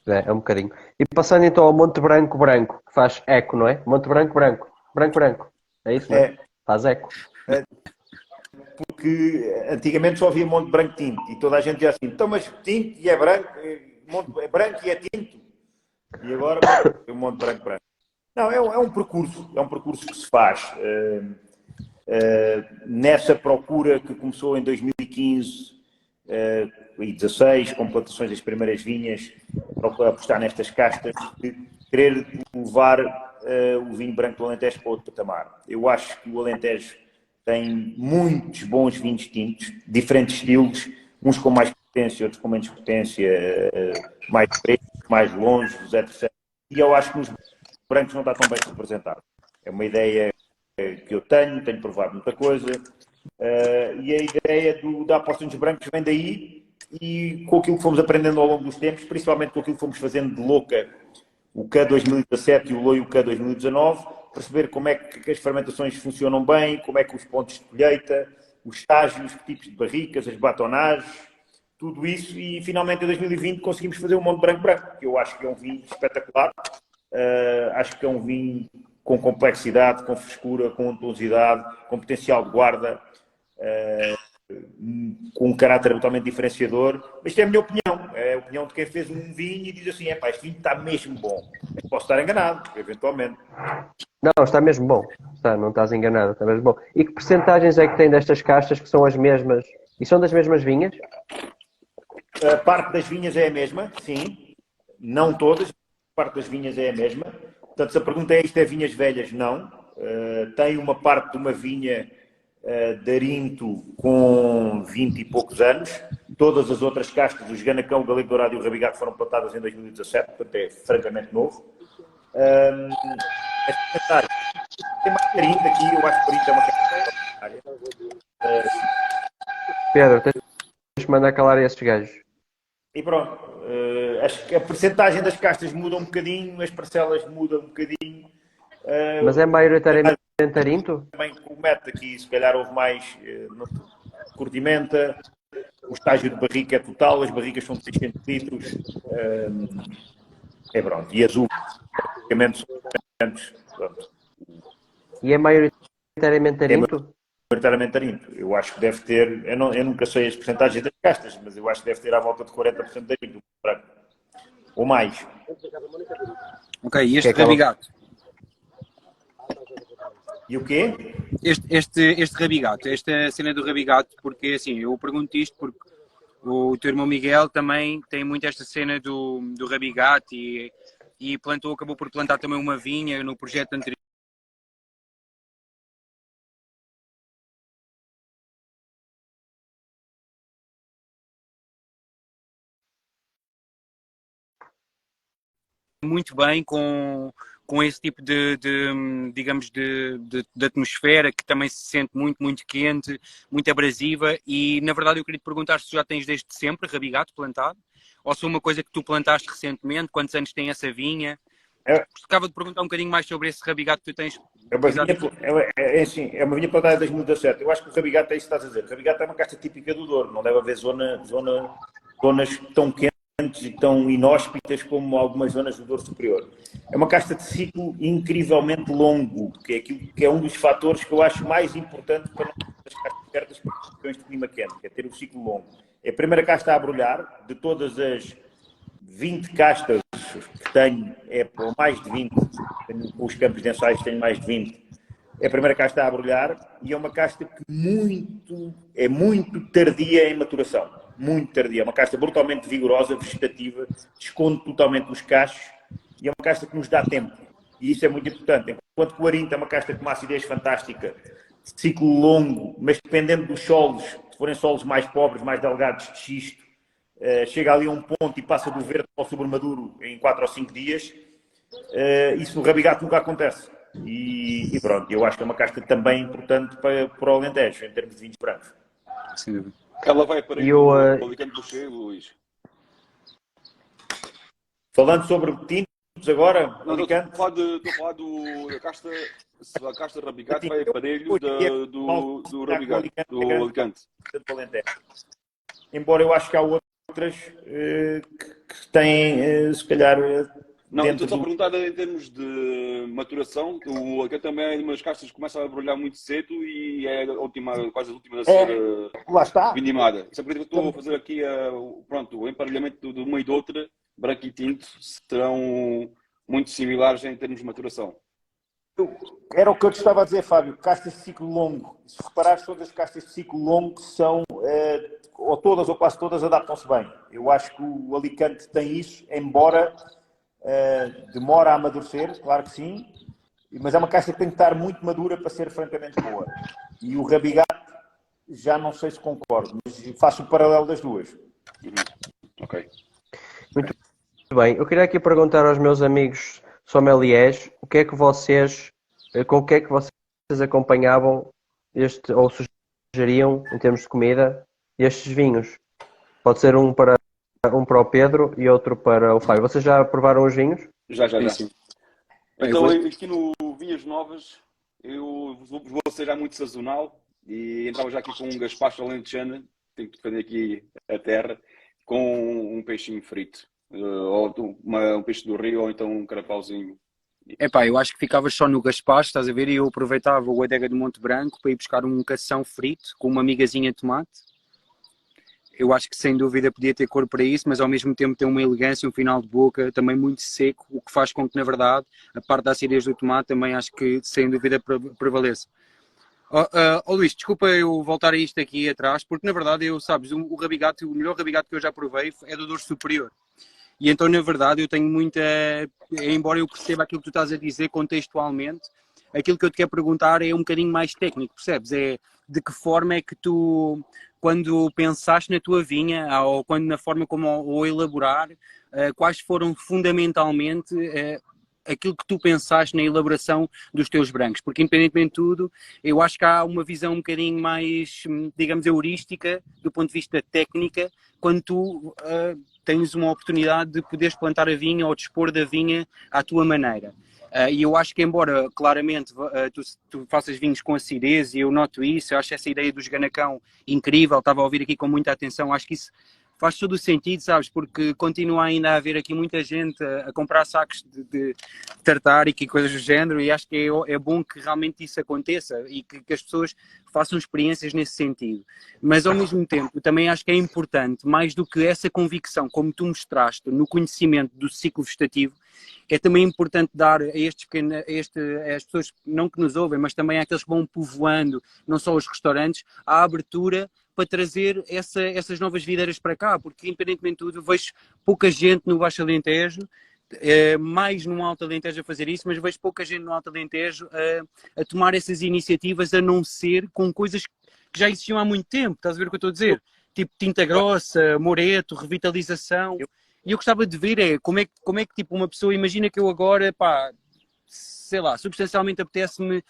É um bocadinho. E passando então ao Monte Branco Branco, que faz eco, não é? Monte Branco Branco. Branco Branco. É isso, não é? Faz eco. Porque antigamente só havia Monte Branco Tinto e toda a gente dizia assim, então mas tinto e é branco, é branco e é tinto. E agora é o Monte Branco Branco. Não, é um percurso que se faz nessa procura que começou em 2015 e 16, com plantações das primeiras vinhas, para apostar nestas castas, de querer levar o vinho branco do Alentejo para outro patamar. Eu acho que o Alentejo tem muitos bons vinhos tintos, diferentes estilos, uns com mais potência, outros com menos potência, mais pretos, mais longos, etc. E eu acho que nos brancos não está tão bem representado. É uma ideia que eu tenho provado muita coisa, e a ideia da aposta nos brancos vem daí, e com aquilo que fomos aprendendo ao longo dos tempos, principalmente com aquilo que fomos fazendo de Louca, o CA 2017 e o Loio CA 2019, perceber como é que as fermentações funcionam bem, como é que os pontos de colheita, os estágios, que tipos de barricas, as batonagens, tudo isso, e finalmente em 2020 conseguimos fazer um Monte Branco Branco, que eu acho que é um vinho espetacular, acho que é um vinho com complexidade, com frescura, com untuosidade, com potencial de guarda, com um caráter totalmente diferenciador. Mas isto é a minha opinião, é a opinião de quem fez um vinho e diz assim, este vinho está mesmo bom. Mas posso estar enganado, eventualmente. Não, está mesmo bom. Não estás enganado, está mesmo bom. E que percentagens é que tem destas castas que são as mesmas? E são das mesmas vinhas? A parte das vinhas é a mesma, sim. Não todas, a parte das vinhas é a mesma. Portanto, se a pergunta é isto é vinhas velhas, não. Tem uma parte de uma vinha de Arinto com 20 e poucos anos. Todas as outras castas, o Ganacão, o Galego Dourado e o Rabigato foram plantadas em 2017, portanto é francamente novo. Tem mais Arinto aqui, eu acho que Arinto é uma casta. Pedro, tens de mandar calar esses gajos. E pronto, acho que a percentagem das castas muda um bocadinho, as parcelas mudam um bocadinho. Mas é maioritariamente Arinto? Também com o método aqui, se calhar houve mais curtimenta, o estágio de barrica é total, as barricas são de 600 litros, pronto, e as uvas, praticamente são 300, pronto. E é maioritariamente Arinto? maioritariamente arinto. Eu acho que deve ter, eu nunca sei as percentagens das castas, mas eu acho que deve ter à volta de 40% de arinto, ou mais. Ok, e este Que é rabigato? E o quê? Este rabigato, esta cena do rabigato, porque assim, eu pergunto isto porque o teu irmão Miguel também tem muito esta cena do rabigato e acabou por plantar também uma vinha no projeto anterior. Muito bem com esse tipo digamos, de atmosfera que também se sente muito quente, muito abrasiva e, na verdade, eu queria te perguntar se já tens desde sempre rabigato plantado ou se é uma coisa que tu plantaste recentemente, quantos anos tem essa vinha? Gostava de perguntar um bocadinho mais sobre esse rabigato que tu tens. É uma vinha plantada em 2017. Eu acho que o rabigato é isso que estás a dizer. O rabigato é uma casta típica do Douro, não deve haver zonas tão quentes e tão inóspitas como algumas zonas do Douro Superior. É uma casta de ciclo incrivelmente longo, que é aquilo que é um dos fatores que eu acho mais importante para não ter as castas certas para questões de clima quente, que é ter um ciclo longo. É a primeira casta a abrolhar, de todas as 20 castas que tenho, ou mais de 20, os campos de ensaios tenho mais de 20, é a primeira casta a abrolhar e é uma casta que é muito tardia em maturação. Muito tardia. É uma casta brutalmente vigorosa, vegetativa, esconde totalmente os cachos e é uma casta que nos dá tempo. E isso é muito importante. Enquanto que o arinto é uma casta com uma acidez fantástica, de ciclo longo, mas dependendo dos solos, se forem solos mais pobres, mais delgados de xisto, chega ali a um ponto e passa do verde ao sobremaduro em 4 ou 5 dias. Isso no rabigato nunca acontece. E pronto, eu acho que é uma casta também importante para o Alentejo, em termos de vinhos brancos. Sem dúvida. Ela vai para aí o Alicante do Cheio, Luís. Falando sobre tintos agora, Não, Alicante. Estou a falar da casta rabigato vai aparelho do rabigato, do Alicante. Embora eu acho que há outras que têm, se calhar... Não, estou só a perguntar em termos de maturação. O Alicante também é uma das castas que começa a brulhar muito cedo e é quase a última a ser vindimada. Isso é por isso que eu estou a fazer aqui o emparelhamento de uma e de outra, branco e tinto, serão muito similares em termos de maturação. Era o que eu te estava a dizer, Fábio, castas de ciclo longo. Se reparares, todas as castas de ciclo longo são, ou todas ou quase todas, adaptam-se bem. Eu acho que o Alicante tem isso, embora demora a amadurecer, claro que sim, mas é uma casta que tem que estar muito madura para ser francamente boa. E o rabigato, já não sei se concordo, mas faço o paralelo das duas. Ok. Muito bem. Eu queria aqui perguntar aos meus amigos sommeliers com o que é que vocês acompanhavam ou sugeriam, em termos de comida, estes vinhos. Pode ser um para o Pedro e outro para o Fábio. Vocês já provaram os vinhos? Já. Sim. Então, aqui no Vinhas Novas, eu vou ser já muito sazonal e entrava já aqui com um gaspacho alentejano, tenho que defender aqui a terra, com um peixinho frito. Ou um peixe do rio, ou então um carapauzinho. Epá, eu acho que ficavas só no gaspacho, estás a ver? E eu aproveitava o Adega do Monte Branco para ir buscar um cação frito com uma migazinha de tomate. Eu acho que sem dúvida podia ter cor para isso, mas ao mesmo tempo tem uma elegância, um final de boca também muito seco, o que faz com que, na verdade, a parte da acidez do tomate também acho que sem dúvida prevaleça. Luís, desculpa eu voltar a isto aqui atrás, porque na verdade o rabigato, o melhor rabigato que eu já provei é do Douro Superior. E então, na verdade, eu tenho embora eu perceba aquilo que tu estás a dizer contextualmente, aquilo que eu te quero perguntar é um bocadinho mais técnico, percebes? É de que forma é que tu, quando pensaste na tua vinha, ou quando na forma como o elaborar, quais foram fundamentalmente aquilo que tu pensaste na elaboração dos teus brancos? Porque, independentemente de tudo, eu acho que há uma visão um bocadinho mais, digamos, heurística, do ponto de vista técnica, quando tu tens uma oportunidade de poderes plantar a vinha ou dispor da vinha à tua maneira. E eu acho que, embora claramente tu faças vinhos com acidez, e eu noto isso, eu acho essa ideia do esganacão incrível, estava a ouvir aqui com muita atenção, acho que isso faz todo o sentido, sabes? Porque continua ainda a haver aqui muita gente a comprar sacos de tartárico e coisas do género, e acho que é bom que realmente isso aconteça e que as pessoas façam experiências nesse sentido. Mas ao mesmo tempo, também acho que é importante, mais do que essa convicção, como tu mostraste, no conhecimento do ciclo vegetativo, é também importante dar a estes as pessoas, não que nos ouvem, mas também àqueles que vão povoando, não só os restaurantes, a abertura para trazer essas novas videiras para cá, porque independentemente de tudo, vejo pouca gente no Baixo Alentejo, mais no Alto Alentejo a fazer isso, mas vejo pouca gente no Alto Alentejo a tomar essas iniciativas, a não ser com coisas que já existiam há muito tempo, estás a ver o que eu estou a dizer? Tipo tinta grossa, moreto, revitalização. E eu gostava de ver como é que tipo, uma pessoa, imagina que eu agora, pá, sei lá, substancialmente apetece-me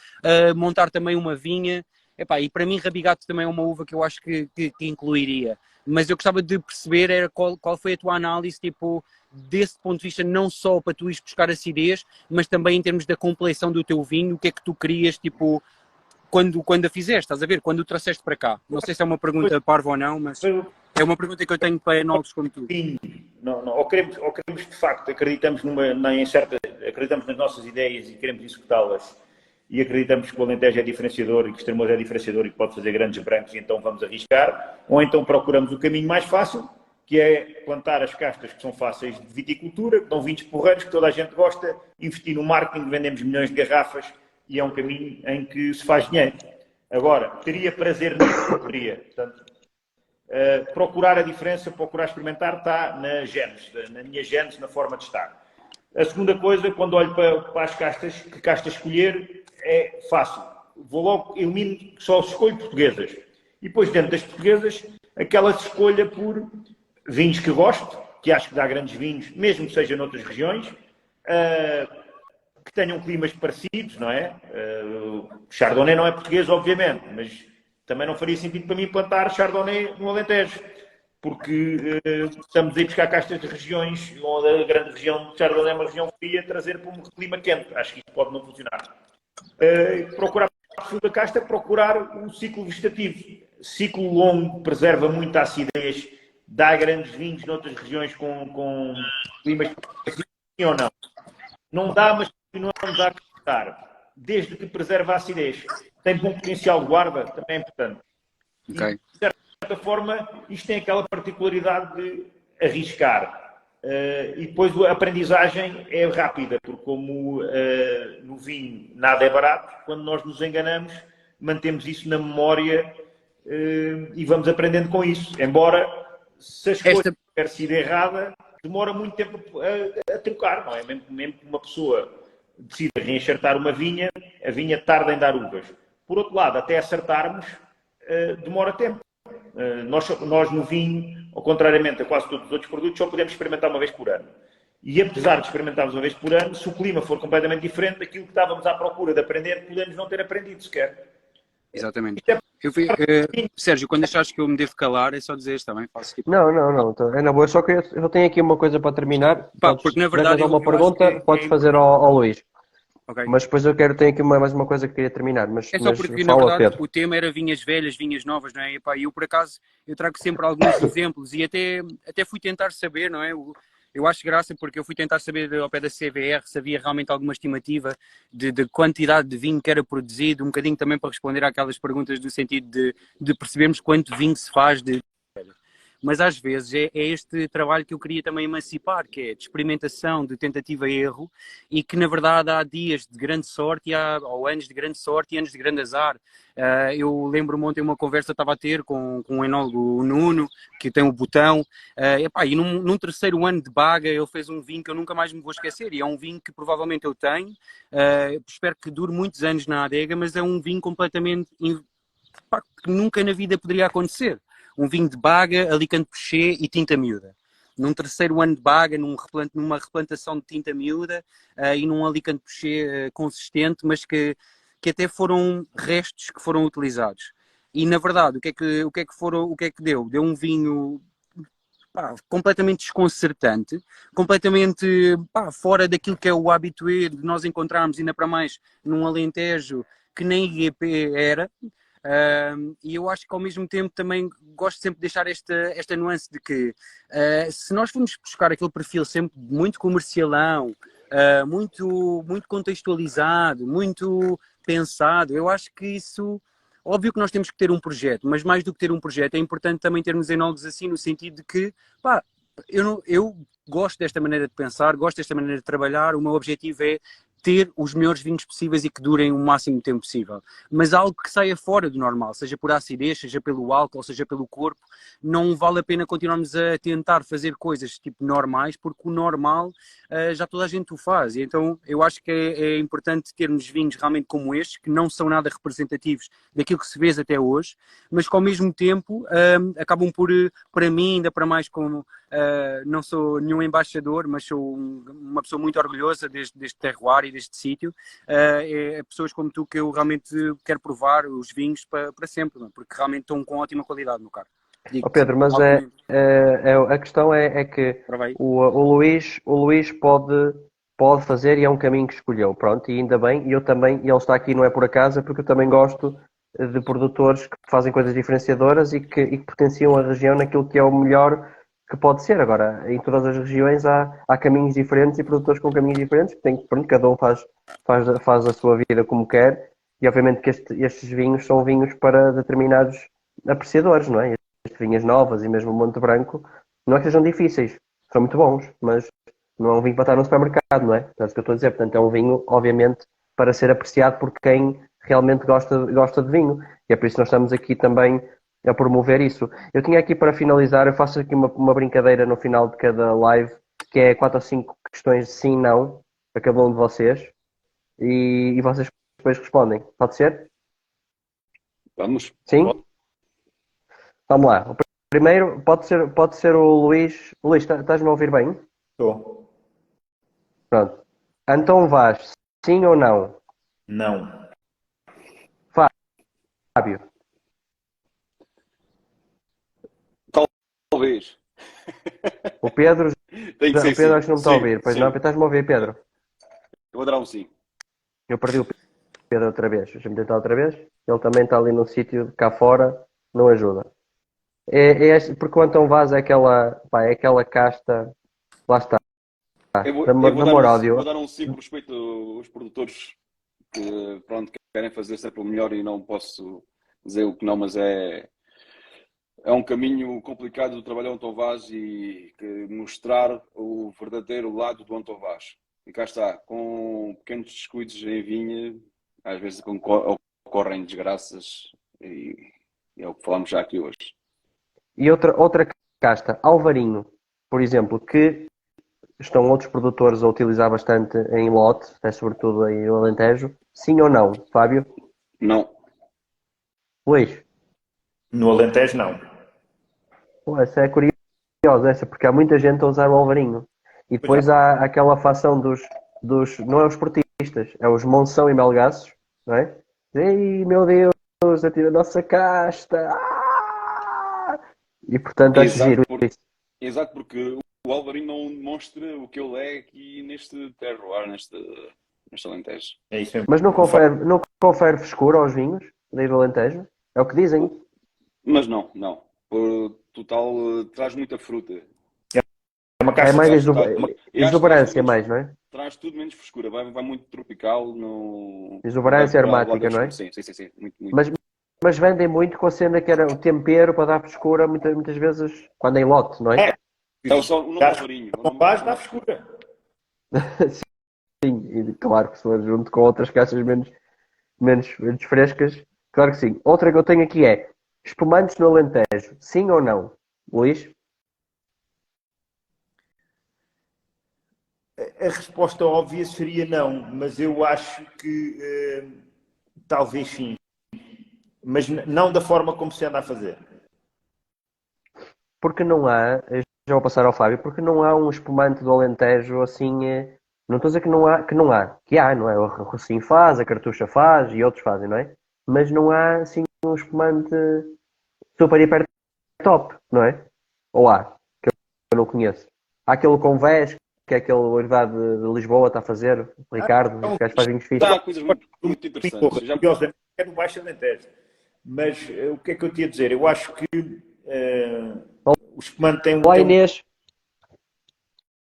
montar também uma vinha. Epá, e para mim Rabigato também é uma uva que eu acho que incluiria. Mas eu gostava de perceber qual foi a tua análise, tipo, desse ponto de vista, não só para tu ires buscar acidez, mas também em termos da compleição do teu vinho, o que é que tu querias, tipo, quando a fizeste, estás a ver? Quando o trouxeste para cá. Não sei se é uma pergunta parva ou não, mas é uma pergunta que eu tenho para enólogos como tu. Sim, não, ou queremos de facto, acreditamos acreditamos nas nossas ideias e queremos executá-las, e acreditamos que o Alentejo é diferenciador e que o Estremoz é diferenciador e que pode fazer grandes brancos, e então vamos arriscar, ou então procuramos o caminho mais fácil, que é plantar as castas que são fáceis de viticultura, que dão vinhos porreiros, que toda a gente gosta, investir no marketing, vendemos milhões de garrafas, e é um caminho em que se faz dinheiro. Agora, teria prazer nisso? Teria. Portanto, procurar a diferença, procurar experimentar, está na gênese, na minha gênese, na forma de estar. A segunda coisa, quando olho para as castas, que castas escolher, é fácil. Vou logo, elimino, só escolho portuguesas. E depois, dentro das portuguesas, aquela se escolha por vinhos que gosto, que acho que dá grandes vinhos, mesmo que seja noutras regiões, que tenham climas parecidos, não é? Chardonnay não é português, obviamente, mas também não faria sentido para mim plantar Chardonnay no Alentejo, porque estamos a ir buscar castas de regiões, onde a grande região de Chardonnay é uma região fria, trazer para um clima quente. Acho que isso pode não funcionar. Procurar a segunda casta, procurar o ciclo vegetativo. Ciclo longo preserva muita acidez, dá grandes vinhos noutras regiões com climas parecidos, sim ou não? Não dá, mas continuamos a acreditar, desde que preserva a acidez. Tem bom potencial de guarda, também é importante. Okay. E, de certa forma, isto tem aquela particularidade de arriscar. E depois a aprendizagem é rápida, porque como no vinho nada é barato, quando nós nos enganamos, mantemos isso na memória e vamos aprendendo com isso. Embora, se a escolha tiver sido errada, demora muito tempo a trocar, não é? Mesmo que uma pessoa decida reenxertar uma vinha, a vinha tarda em dar uvas. Por outro lado, até acertarmos, demora tempo. Nós no vinho, ao contrariamente a quase todos os outros produtos, só podemos experimentar uma vez por ano. E apesar de experimentarmos uma vez por ano, se o clima for completamente diferente daquilo que estávamos à procura de aprender, podemos não ter aprendido sequer. Exatamente. Sérgio, quando achares que eu me devo calar, é só dizer isto também. Faço tipo... Não. É na boa. Só que eu tenho aqui uma coisa para terminar. Pá, porque na verdade uma pergunta, podes fazer ao Luís. Okay. Mas depois tenho aqui mais uma coisa que queria terminar. Mas, é só porque, na verdade, o tema era vinhas velhas, vinhas novas, não é? E eu, por acaso, eu trago sempre alguns exemplos e até fui tentar saber, não é? Eu acho graça porque eu fui tentar saber ao pé da CVR se havia realmente alguma estimativa de quantidade de vinho que era produzido, um bocadinho também para responder àquelas perguntas do sentido de percebermos quanto vinho se faz de... Mas às vezes é este trabalho que eu queria também emancipar, que é de experimentação, de tentativa e erro, e que na verdade há dias de grande sorte, ou anos de grande sorte e anos de grande azar. Eu lembro-me ontem uma conversa que estava a ter com um enólogo, o Nuno, que tem o Botão, e num terceiro ano de baga ele fez um vinho que eu nunca mais me vou esquecer, e é um vinho que provavelmente eu tenho, espero que dure muitos anos na adega, mas é um vinho completamente que nunca na vida poderia acontecer. Um vinho de baga, Alicante Pechê e tinta miúda. Num terceiro ano de baga, numa replantação de tinta miúda e num Alicante Pechê consistente, mas que até foram restos que foram utilizados. E na verdade, o que é que deu? Deu um vinho completamente desconcertante, completamente fora daquilo que é o habitué de nós encontrarmos, ainda para mais num Alentejo que nem IGP era. E eu acho que ao mesmo tempo também gosto sempre de deixar esta nuance de que se nós formos buscar aquele perfil sempre muito comercialão, muito contextualizado, muito pensado, eu acho que isso, óbvio que nós temos que ter um projeto, mas mais do que ter um projeto é importante também termos enólogos assim, no sentido de que, pá, eu gosto desta maneira de pensar, gosto desta maneira de trabalhar, o meu objetivo é ter os melhores vinhos possíveis e que durem o máximo de tempo possível. Mas algo que saia fora do normal, seja por acidez, seja pelo álcool, seja pelo corpo, não vale a pena continuarmos a tentar fazer coisas tipo normais, porque o normal já toda a gente o faz. E então eu acho que é importante termos vinhos realmente como estes, que não são nada representativos daquilo que se vê até hoje, mas que ao mesmo tempo acabam por, para mim, ainda para mais como não sou nenhum embaixador, mas sou uma pessoa muito orgulhosa deste terroir e deste sítio. É pessoas como tu que eu realmente quero provar os vinhos para sempre, não? Porque realmente estão com ótima qualidade no carro. Pedro, mas a questão é que o Luís pode fazer e é um caminho que escolheu, pronto, e ainda bem, e eu também, e ele está aqui não é por acaso, é porque eu também gosto de produtores que fazem coisas diferenciadoras e que potenciam a região naquilo que é o melhor que pode ser. Agora, em todas as regiões há caminhos diferentes e produtores com caminhos diferentes, que pronto, cada um faz a sua vida como quer, e obviamente que estes vinhos são vinhos para determinados apreciadores, não é? As vinhas novas e mesmo o Monte Branco, não é que sejam difíceis, são muito bons, mas não é um vinho para estar no supermercado, não é? É isso que eu estou a dizer. Portanto, é um vinho, obviamente, para ser apreciado por quem realmente gosta de vinho. E é por isso que nós estamos aqui também a promover isso. Eu tinha aqui para finalizar, eu faço aqui uma brincadeira no final de cada live, que é 4 ou 5 questões de sim e não, para cada um de vocês, e vocês depois respondem. Pode ser? Vamos. Sim? Vamos lá. O primeiro pode ser o Luís. Luís, estás-me a ouvir bem? Estou. Pronto. Antão Vaz, sim ou não? Não. Fábio. Talvez. O Pedro, Tem que ser o Pedro sim. acho que não me está a ouvir. Pois sim. não, estás-me a ouvir, Pedro? Eu vou dar um sim. Eu perdi o Pedro outra vez. Deixa-me tentar outra vez. Ele também está ali num sítio cá fora, não ajuda. Porque o Antão Vaz é aquela casta. Lá está. Eu vou, Da eu vou, dar amor um, ódio. vou dar um sim por respeito aos produtores que, pronto, querem fazer sempre o melhor e não posso dizer o que não, mas é um caminho complicado de trabalhar o Antão Vaz e mostrar o verdadeiro lado do Antão Vaz. E cá está, com pequenos descuidos em vinha, às vezes ocorrem desgraças e é o que falamos já aqui hoje. E outra casta, Alvarinho, por exemplo, que estão outros produtores a utilizar bastante em lote, sobretudo aí no Alentejo. Sim ou não, Fábio? Não. Luís? No Alentejo, não. Essa é curiosa, porque há muita gente a usar o Alvarinho. E depois há aquela facção dos não é os portistas, é os Monção e Melgaços, não é? Ei, meu Deus, atira a nossa casta! Ah! E portanto acho giro isso. Exato, porque o Alvarinho não demonstra o que ele é aqui neste terroir, neste Alentejo. É isso mesmo. Mas não confere frescura aos vinhos daí do Alentejo? É o que dizem. Mas não. Por total, traz muita fruta. É uma caixa mais de exuberância, mais, não é? Traz tudo menos frescura. Vai muito tropical. Exuberância aromática, não é? Sim. Muito. Mas vendem muito com a cena que era o tempero para dar frescura, muitas vezes, quando é em lote, não é? É só o nome Alvarinho. Não faz, dá frescura. Sim, e claro que se for junto com outras caixas menos frescas, claro que sim. Outra que eu tenho aqui é espumantes no Alentejo, sim ou não? Luís? A resposta óbvia seria não, mas eu acho que talvez sim. Mas não da forma como se anda a fazer. Porque não há, já vou passar ao Fábio, porque não há um espumante do Alentejo assim, não estou a dizer que há, não é? O Rocinho faz, a Cartucha faz e outros fazem, não é? Mas não há assim um espumante super hiper top, não é? Ou há, que eu não conheço. Há aquele Convés, que é aquele Herdade de Lisboa, está a fazer, o Ricardo, os gajos fazem vinhos fixos. Há coisas muito interessantes. É no Baixo Alentejo. Mas o que é que eu te ia dizer? Eu acho que o espumante tem Olá, Inês.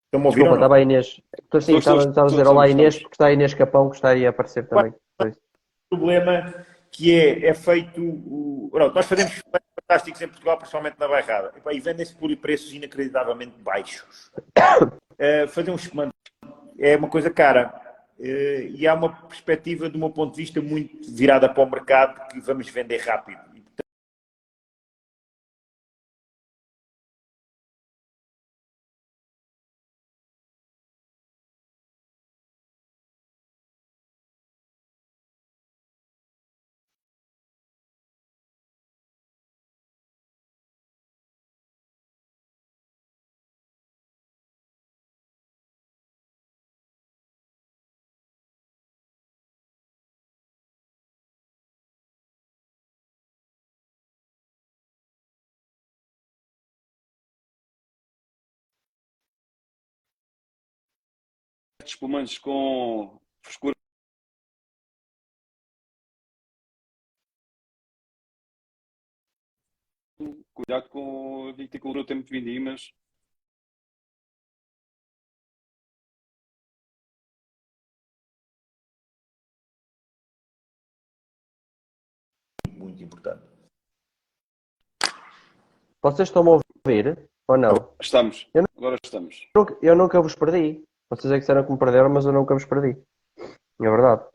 Estão-me a ouvir Desculpa, ou não? estava a Inês. Estou sim, estava a dizer olá, Inês, porque está a Inês Capão, que está aí a aparecer também. Problema que é feito. Pronto, nós fazemos espumantes fantásticos em Portugal, principalmente na Bairrada, e vendem-se por preços inacreditavelmente baixos. Fazer um espumante é uma coisa cara. E há uma perspectiva, do meu ponto de vista, muito virada para o mercado, que vamos vender rápido. Espumantes com frescura. Cuidado com a viticultura, o tempo de vindimas. Muito importante. Vocês estão-me a ouvir ou não? Estamos. Agora estamos. Eu nunca vos perdi. Vocês é que disseram que me perderam, mas eu nunca vos perdi. É verdade.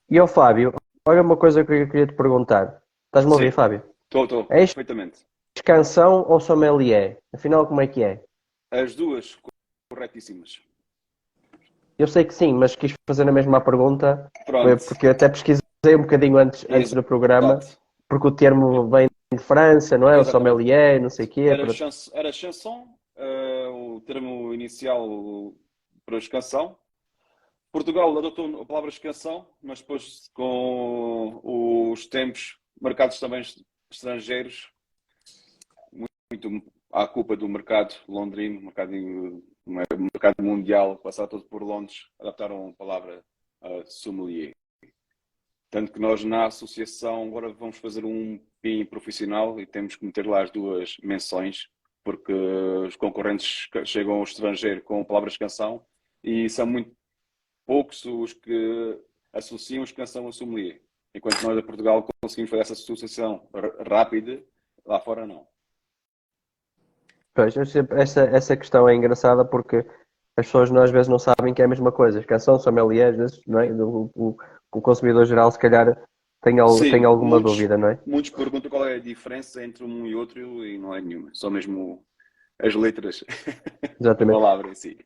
E ao Fábio, olha uma coisa que eu queria te perguntar. Estás-me a ouvir, Sim. Fábio? Estou, És perfeitamente. canção ou sommelier? Afinal, como é que é? As duas corretíssimas. Eu sei que sim, mas quis fazer a mesma pergunta, Pronto. porque eu até pesquisei um bocadinho antes do programa, Exato. porque o termo vem de França, não é? O Exatamente. sommelier, não sei o quê. Era chanson, o termo inicial para a canção. Portugal adotou a palavra canção, mas depois com os tempos, mercados também estrangeiros, muito à culpa do mercado londrino, mercado mundial, passar todo por Londres, adaptaram a palavra sommelier. Tanto que nós na associação agora vamos fazer um PIN profissional e temos que meter lá as duas menções, porque os concorrentes chegam ao estrangeiro com palavras canção e são muito poucos os que associam os canção a sommelier. Enquanto nós, a Portugal, conseguimos fazer essa associação rápida, lá fora não. Pois, essa questão é engraçada porque as pessoas às vezes não sabem que é a mesma coisa. Canção, sommelier, às vezes, não é? O consumidor geral, se calhar, tem alguma dúvida, não é? Muitos perguntam qual é a diferença entre um e outro e não é nenhuma. Só mesmo as letras da palavra em si.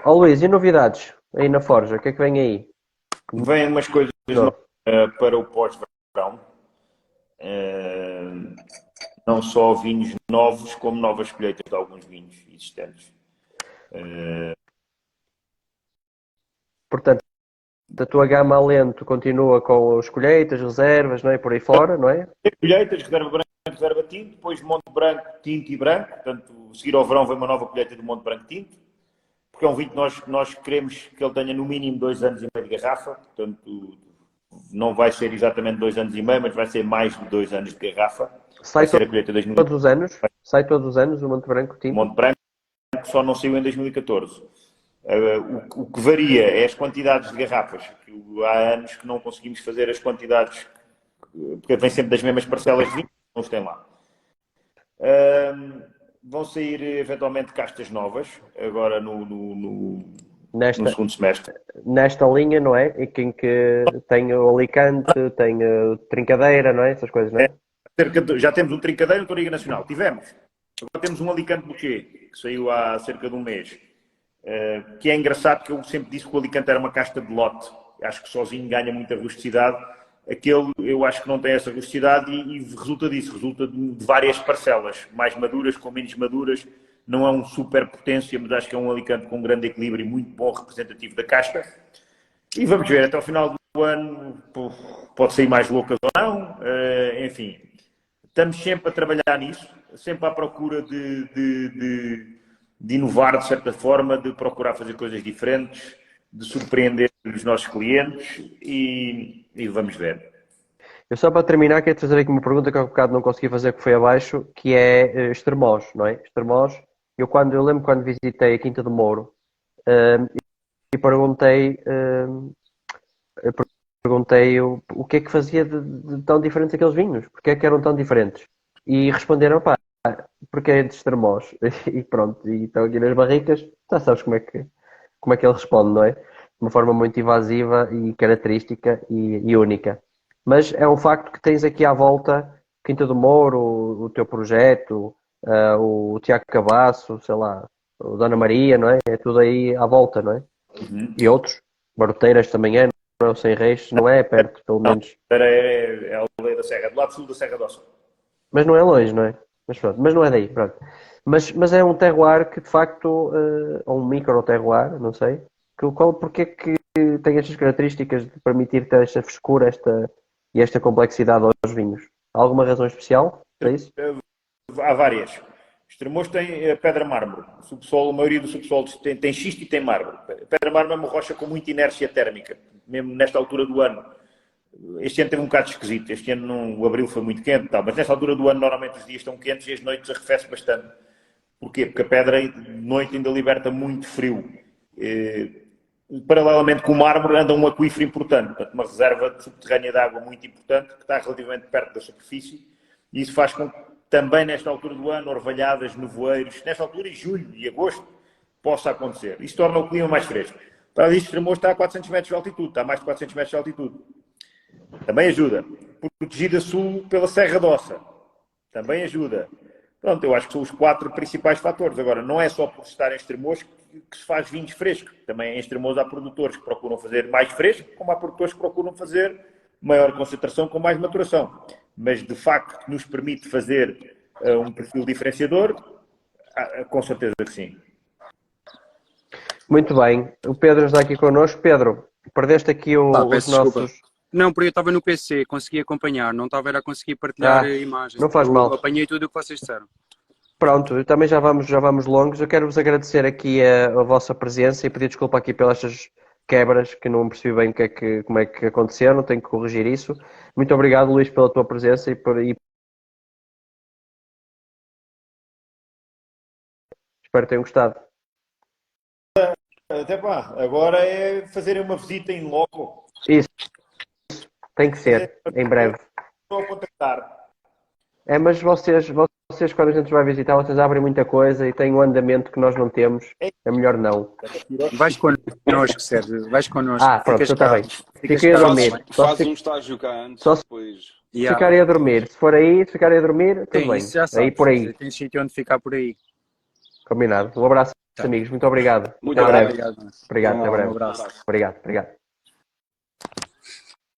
Ó Luís, e novidades aí na Forja? O que é que vem aí? Vêm umas coisas para o pós-verão. Não só vinhos novos, como novas colheitas de alguns vinhos existentes. Portanto, da tua gama alento continua com as colheitas, reservas, não é? Por aí fora, não é? Colheitas, reserva branca, reserva tinto, depois Monte Branco, tinto e branco. Portanto, seguir ao verão vem uma nova colheita do Monte Branco tinto, porque é um vinho que nós queremos que ele tenha no mínimo 2 anos e meio de garrafa. Portanto, não vai ser exatamente 2 anos e meio, mas vai ser mais de 2 anos de garrafa. Sai todos os anos? Sai todos os anos o Monte Branco tinto? O Monte Branco só não saiu em 2014. O que varia é as quantidades de garrafas. Há anos que não conseguimos fazer as quantidades, porque vem sempre das mesmas parcelas de vinho, não os tem lá. Vão sair eventualmente castas novas, agora no segundo semestre. Nesta linha, não é? E quem que tem o Alicante, tem a Trincadeira, não é? Essas coisas, não é? Já temos um Trincadeira e um Touriga Nacional. Tivemos. Agora temos um Alicante Boucher, que saiu há cerca de um mês. Que é engraçado, que eu sempre disse que o Alicante era uma casta de lote. Acho que sozinho ganha muita rusticidade. Aquele, eu acho que não tem essa rusticidade e resulta disso. Resulta de várias parcelas, mais maduras, com menos maduras. Não é um super potência, mas acho que é um Alicante com um grande equilíbrio e muito bom representativo da casta. E vamos ver, até ao final do ano pode sair mais loucas ou não. Enfim, estamos sempre a trabalhar nisso, sempre à procura de inovar de certa forma, de procurar fazer coisas diferentes, de surpreender os nossos clientes e vamos ver. Eu só para terminar quero fazer aqui uma pergunta que há um bocado não consegui fazer, que foi abaixo, que é Estremoz, não é? Estremoz, eu lembro quando visitei a Quinta do Mouro, e perguntei o que é que fazia de tão diferente aqueles vinhos, porque é que eram tão diferentes. E responderam, pá, porque é de Estremoz. E pronto, e estão aqui nas barricas, já sabes como é que ele responde, não é? De uma forma muito invasiva e característica e única. Mas é um facto que tens aqui à volta Quinta do Mouro, o teu projeto, o Tiago Cabasso, sei lá, o Dona Maria, não é? É tudo aí à volta, não é? E outros. Baroteiras também é, não é? O Sem Reis, não é perto, pelo menos. É a aldeia da Serra, do lado sul da Serra de Ossa. Mas não é longe, não é? Mas pronto, mas não é daí, pronto. Mas é um terroir que de facto, ou um micro terroir, não sei, porque é que tem estas características de permitir ter esta frescura, esta complexidade aos vinhos? Há alguma razão especial para isso? Há várias. Estremoz tem pedra mármore. O subsolo, a maioria do subsolo tem xisto e tem mármore. A pedra mármore é uma rocha com muita inércia térmica, mesmo nesta altura do ano. Este ano teve um bocado esquisito. Este ano o abril foi muito quente, mas nesta altura do ano normalmente os dias estão quentes e as noites arrefece bastante. Porquê? Porque a pedra de noite ainda liberta muito frio. Paralelamente com o mármore anda um aquífero importante, portanto, uma reserva subterrânea de água muito importante, que está relativamente perto da superfície, e isso faz com que também nesta altura do ano, orvalhadas, nevoeiros, nesta altura em julho e agosto, possa acontecer. Isso torna o clima mais fresco. Para ali, Estremoz está a 400 metros de altitude, está a mais de 400 metros de altitude. Também ajuda. Protegida a sul pela Serra de Ossa. Também ajuda. Pronto, eu acho que são os 4 principais fatores. Agora, não é só por estar em Estremoz que se faz vinhos frescos. Também em Estremoz há produtores que procuram fazer mais fresco, como há produtores que procuram fazer maior concentração com mais maturação. Mas, de facto, nos permite fazer um perfil diferenciador, com certeza que sim. Muito bem. O Pedro está aqui connosco. Pedro, perdeste aqui os nossos... Não, porque eu estava no PC, consegui acompanhar, não estava a conseguir partilhar imagens. Não faz mal. Apanhei tudo o que vocês disseram. Pronto, também já vamos longos. Eu quero-vos agradecer aqui a vossa presença e pedir desculpa aqui pelas quebras, que não percebi bem como é que aconteceram, tenho que corrigir isso. Muito obrigado, Luís, pela tua presença e espero que tenham gostado. Até pá, agora é fazerem uma visita em loco. Isso, tem que ser, em breve. Estou a contactar. Mas vocês, quando a gente vai visitar, vocês abrem muita coisa e têm um andamento que nós não temos. É melhor não. Vais connosco, Sérgio. Vais connosco. Pronto, está bem. Fiquem a dormir. Fazes um estágio cá antes, depois... Se ficarem a dormir. Se for aí, se ficarem a dormir, tudo bem. Já sabes, aí por aí. Tem sítio onde ficar por aí. Combinado. Um abraço, amigos. Muito obrigado. Muito até breve. Obrigado. Obrigado, até breve. Um abraço. Obrigado.